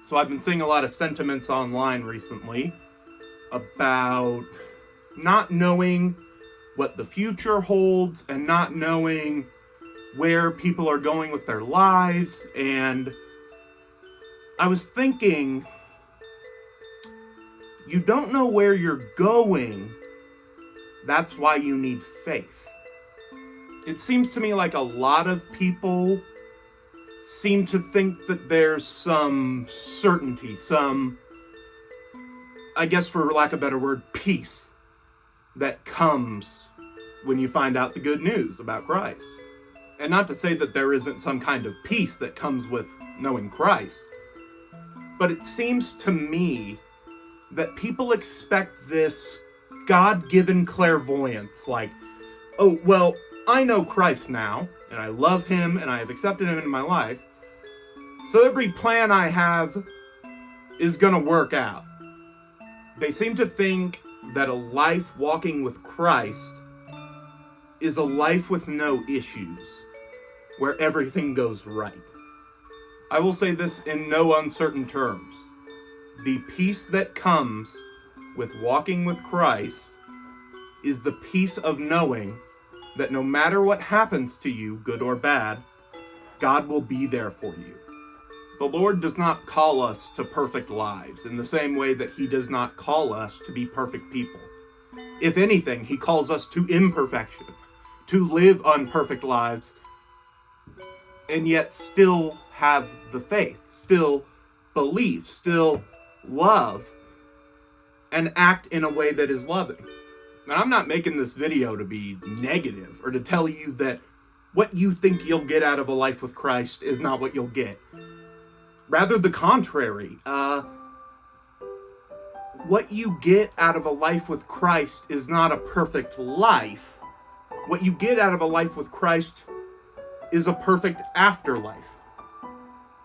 So I've been seeing a lot of sentiments online recently about not knowing what the future holds and not knowing where people are going with their lives. And I was thinking, you don't know where you're going. That's why you need faith. It seems to me like a lot of people seem to think that there's some certainty, some, I guess for lack of a better word, peace that comes when you find out the good news about Christ. And not to say that there isn't some kind of peace that comes with knowing Christ, but it seems to me that people expect this God-given clairvoyance, like, oh, well, I know Christ now, and I love him, and I have accepted him in my life, so every plan I have is gonna work out. They seem to think that a life walking with Christ is a life with no issues, where everything goes right. I will say this in no uncertain terms. The peace that comes with walking with Christ is the peace of knowing that no matter what happens to you, good or bad, God will be there for you. The Lord does not call us to perfect lives in the same way that he does not call us to be perfect people. If anything, he calls us to imperfection, to live unperfect lives, and yet still have the faith, still believe, still love, and act in a way that is loving. Now, I'm not making this video to be negative or to tell you that what you think you'll get out of a life with Christ is not what you'll get. Rather the contrary. What you get out of a life with Christ is not a perfect life. What you get out of a life with Christ is a perfect afterlife.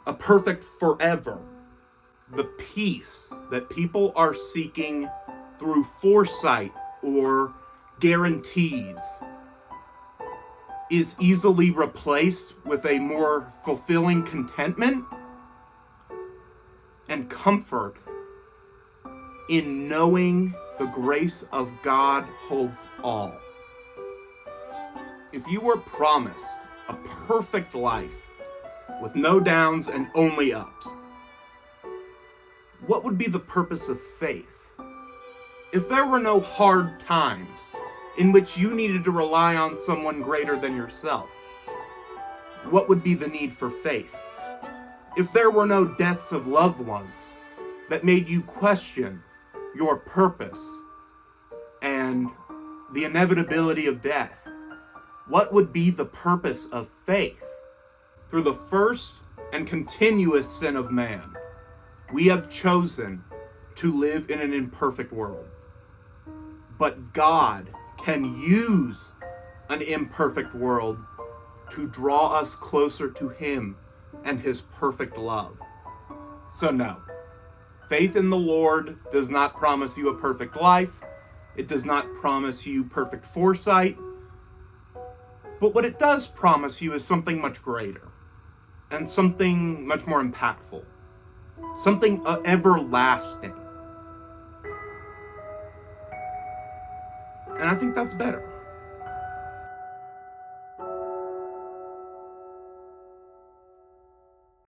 A perfect forever. The peace that people are seeking through foresight or guarantees is easily replaced with a more fulfilling contentment and comfort in knowing the grace of God holds all. If you were promised a perfect life with no downs and only ups, what would be the purpose of faith? If there were no hard times in which you needed to rely on someone greater than yourself, what would be the need for faith? If there were no deaths of loved ones that made you question your purpose and the inevitability of death, what would be the purpose of faith? Through the first and continuous sin of man, we have chosen to live in an imperfect world. But God can use an imperfect world to draw us closer to him and his perfect love. So no, faith in the Lord does not promise you a perfect life. It does not promise you perfect foresight. But what it does promise you is something much greater and something much more impactful, something everlasting. And I think that's better.